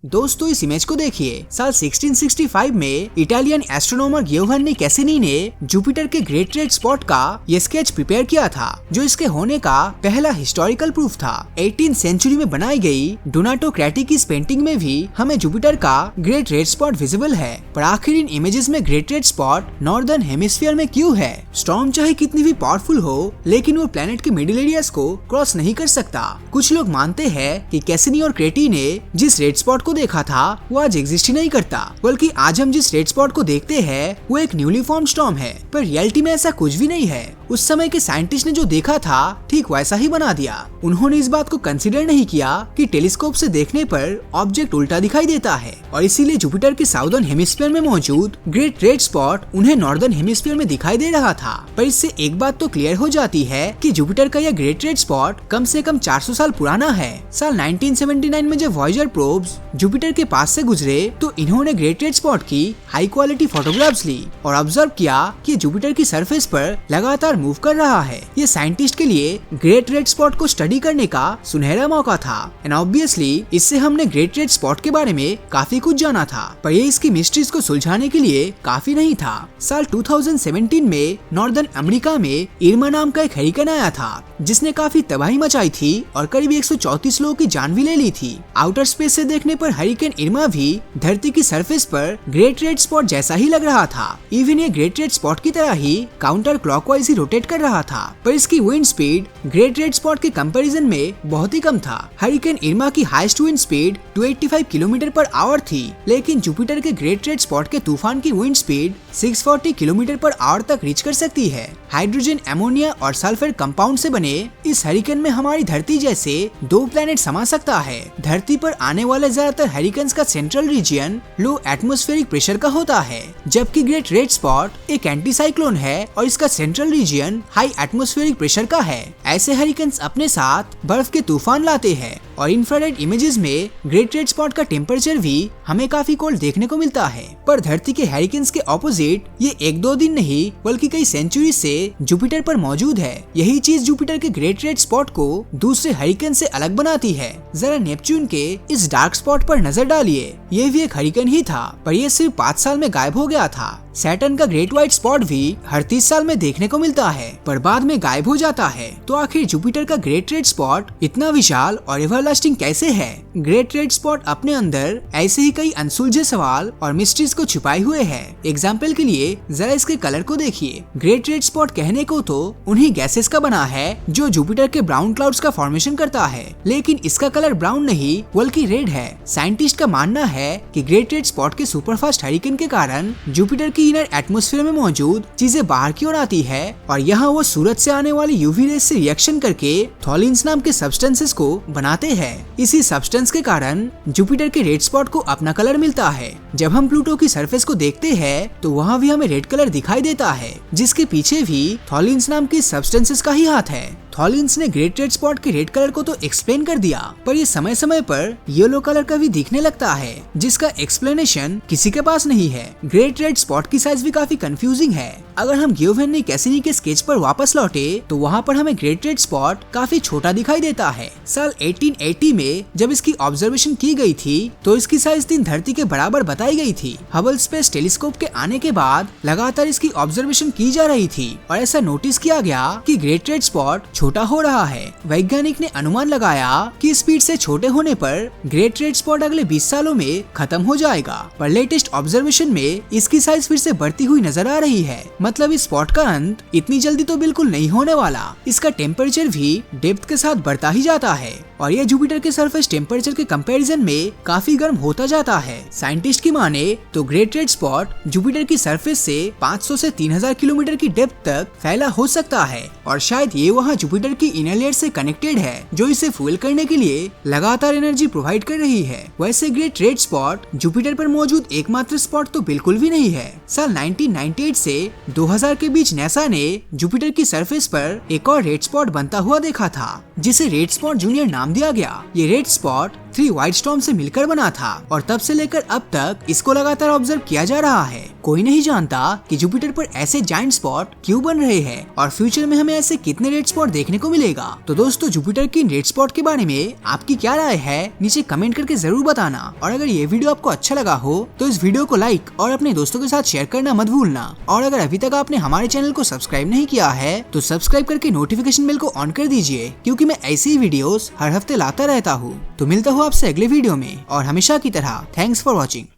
दोस्तों इस इमेज को देखिए। साल 1665 में इटालियन एस्ट्रोनॉमर गियोवन्नी कैसिनी ने जुपिटर के ग्रेट रेड स्पॉट का ये स्केच प्रिपेयर किया था, जो इसके होने का पहला हिस्टोरिकल प्रूफ था। 18th सेंचुरी में बनाई गई डोनाटो क्रेटी की इस पेंटिंग में भी हमें जुपिटर का ग्रेट रेड स्पॉट विजिबल है। पर आखिर इन इमेजेस में great red spot northern hemisphere में क्यों है? स्टॉर्म चाहे कितनी भी पावरफुल हो, लेकिन वो प्लेनेट के मिडिल एरियाज को क्रॉस नहीं कर सकता। कुछ लोग मानते हैं कि कैसिनी और क्रेटी ने जिस रेड स्पॉट को देखा था वो आज एग्जिस्ट ही नहीं करता, बल्कि आज हम जिस रेड स्पॉट को देखते हैं वो एक न्यूली फॉर्म स्टॉर्म है। पर रियलिटी में ऐसा कुछ भी नहीं है। उस समय के साइंटिस्ट ने जो देखा था ठीक वैसा ही बना दिया। उन्होंने इस बात को कंसीडर नहीं किया कि टेलीस्कोप से देखने पर ऑब्जेक्ट उल्टा दिखाई देता है, और इसीलिए जुपिटर के साउदर्न हेमिस्फीयर में मौजूद ग्रेट रेड स्पॉट उन्हें नॉर्दर्न हेमिस्फीयर में दिखाई दे रहा था। पर इससे एक बात तो क्लियर हो जाती है कि जुपिटर का यह ग्रेट रेड स्पॉट कम से कम 400 साल पुराना है। साल 1979 में जब वॉयेजर प्रोब्स जुपिटर के पास से गुजरे तो इन्होंने ग्रेट रेड स्पॉट की हाई क्वालिटी फोटोग्राफ्स ली और ऑब्जर्व किया कि जुपिटर की सरफेस पर लगातार मूव कर रहा है। ये साइंटिस्ट के लिए ग्रेट रेड स्पॉट को स्टडी करने का सुनहरा मौका था। एंड ऑब्वियसली इससे हमने ग्रेट रेड स्पॉट के बारे में काफी कुछ जाना था, पर ये इसकी मिस्ट्रीज को सुलझाने के लिए काफी नहीं था। साल 2017 में नॉर्दर्न अमेरिका में इरमा नाम का एक हरिकेन आया था, जिसने काफी तबाही मचाई थी और करीब 134 लोगों की जान भी ले ली थी। आउटर स्पेस से देखने पर हरिकेन इरमा भी धरती की सरफेस पर ग्रेट रेड स्पॉट जैसा ही लग रहा था। इवन ये ग्रेट रेड स्पॉट की तरह ही काउंटर क्लॉकवाइज ही रोटेट कर रहा था, पर इसकी wind speed great red spot के कंपैरिजन में बहुत ही कम था। हरिकेन इरमा की highest wind speed 285 kilometre per hour थी, लेकिन जुपिटर के ग्रेट रेड स्पॉट के तूफान की wind speed 640 kilometre per hour तक रीच कर सकती है। हाइड्रोजन, अमोनिया और सल्फर कंपाउंड से बने इस हरिकेन में हमारी धरती जैसे 2 प्लेनेट समा सकता है। धरती पर आने वाले ज्यादातर हरिकेन्स का सेंट्रल रीजन लो एटमॉस्फेरिक प्रेशर का होता है, जबकि ग्रेट रेड स्पॉट एक एंटी साइक्लोन है और इसका central region high atmospheric pressure का है। ऐसे हरिकेन्स अपने साथ बर्फ के तूफान लाते हैं और इंफ्रारेड इमेजेस में ग्रेट रेड स्पॉट का टेम्परेचर भी हमें काफी कोल्ड देखने को मिलता है। पर धरती के हरिकेन्स के ऑपोजिट ये 1-2 दिन नहीं बल्कि कई सेंचुरी से जुपिटर पर मौजूद है। यही चीज जुपिटर के ग्रेट रेड स्पॉट को दूसरे हरिकेन से अलग बनाती है। जरा नेपच्यून के इस डार्क स्पॉट पर नजर डालिए। ये भी एक हरिकेन ही था, पर यह सिर्फ 5 साल में गायब हो गया था। सैटर्न का ग्रेट व्हाइट स्पॉट भी हर 30 साल में देखने को मिलता है, पर बाद में गायब हो जाता है। तो आखिर जुपिटर का ग्रेट रेड स्पॉट इतना विशाल और एवरलास्टिंग कैसे है? ग्रेट रेड स्पॉट अपने अंदर ऐसे ही कई अनसुलझे सवाल और मिस्ट्रीज को छुपाए हुए है। एग्जाम्पल के लिए जरा इसके कलर को देखिए। ग्रेट रेड स्पॉट कहने को तो उन्हीं गैसेस का बना है जो जुपिटर के ब्राउन क्लाउड्स का फॉर्मेशन करता है, लेकिन इसका कलर ब्राउन नहीं बल्कि रेड है। साइंटिस्ट का मानना है कि ग्रेट रेड स्पॉट के सुपरफास्ट हरिकेन के कारण जुपिटर की इनर एटमॉस्फेयर में मौजूद चीजें बाहर की ओर आती है और यहाँ वो सूरज से आने वाली यूवी रेस से रिएक्शन करके थॉलिन्स नाम के सब्सटेंसेस को बनाते हैं। इसी सब्सटेंस के कारण जुपिटर के रेड स्पॉट को अपना कलर मिलता है। जब हम प्लूटो की सरफेस को देखते हैं तो वहाँ भी हमें रेड कलर दिखाई देता है, जिसके पीछे भी थॉलिन्स नाम के सब्सटेंसेस का ही हाथ है। थॉलिन्स ने ग्रेट रेड स्पॉट के रेड कलर को तो एक्सप्लेन कर दिया, पर ये समय समय पर येलो कलर का भी दिखने लगता है, जिसका एक्सप्लेनेशन किसी के पास नहीं है। ग्रेट रेड स्पॉट की साइज भी काफी कंफ्यूजिंग है। अगर हम गियोवन्नी कैसिनी के स्केच पर वापस लौटे तो वहाँ पर हमें ग्रेट रेड स्पॉट काफी छोटा दिखाई देता है। साल 1880 में जब इसकी ऑब्जर्वेशन की गई थी तो इसकी साइज 3 धरती के बराबर बताई गई थी। हबल स्पेस टेलीस्कोप के आने के बाद लगातार इसकी ऑब्जर्वेशन की जा रही थी और ऐसा नोटिस किया गया कि ग्रेट रेड स्पॉट छोटा हो रहा है। वैज्ञानिक ने अनुमान लगाया कि स्पीड से छोटे होने पर ग्रेट रेड स्पॉट अगले 20 सालों में खत्म हो जाएगा, पर लेटेस्ट ऑब्जर्वेशन में इसकी साइज फिर से बढ़ती हुई नजर आ रही है। मतलब इस स्पॉट का अंत इतनी जल्दी तो बिल्कुल नहीं होने वाला। इसका टेम्परेचर भी डेप्थ के साथ बढ़ता ही जाता है और यह जुपिटर के सरफेस टेम्परेचर के कंपैरिजन में काफी गर्म होता जाता है। साइंटिस्ट की माने तो ग्रेट रेड स्पॉट जुपिटर की सरफेस से 500 से 3000 किलोमीटर की डेप्थ तक फैला हो सकता है और शायद ये वहाँ जुपिटर की इनर लेयर से कनेक्टेड है, जो इसे फ्यूल करने के लिए लगातार एनर्जी प्रोवाइड कर रही है। वैसे ग्रेट रेड स्पॉट जुपिटर पर मौजूद एकमात्र स्पॉट तो बिल्कुल भी नहीं है। साल 1998 से 2000 के बीच नासा ने जुपिटर की सरफेस पर एक और रेड स्पॉट बनता हुआ देखा था, जिसे रेड स्पॉट जूनियर नाम दिया गया। ये रेड स्पॉट 3 व्हाइट स्टॉर्म से मिलकर बना था और तब से लेकर अब तक इसको लगातार ऑब्जर्व किया जा रहा है। कोई नहीं जानता कि जुपिटर पर ऐसे जायंट स्पॉट क्यों बन रहे हैं और फ्यूचर में हमें ऐसे कितने रेड स्पॉट देखने को मिलेगा। तो दोस्तों, जुपिटर की रेड स्पॉट के बारे में आपकी क्या राय है, नीचे कमेंट करके जरूर बताना। और अगर ये वीडियो आपको अच्छा लगा हो तो इस वीडियो को लाइक और अपने दोस्तों के साथ शेयर करना मत भूलना। और अगर अभी तक आपने हमारे चैनल को सब्सक्राइब नहीं किया है तो सब्सक्राइब करके नोटिफिकेशन बेल को ऑन कर दीजिए, क्योंकि मैं ऐसी ही वीडियोस हर हफ्ते लाता रहता हूँ। तो मिलता हूँ आपसे अगले वीडियो में और हमेशा की तरह थैंक्स फॉर वॉचिंग।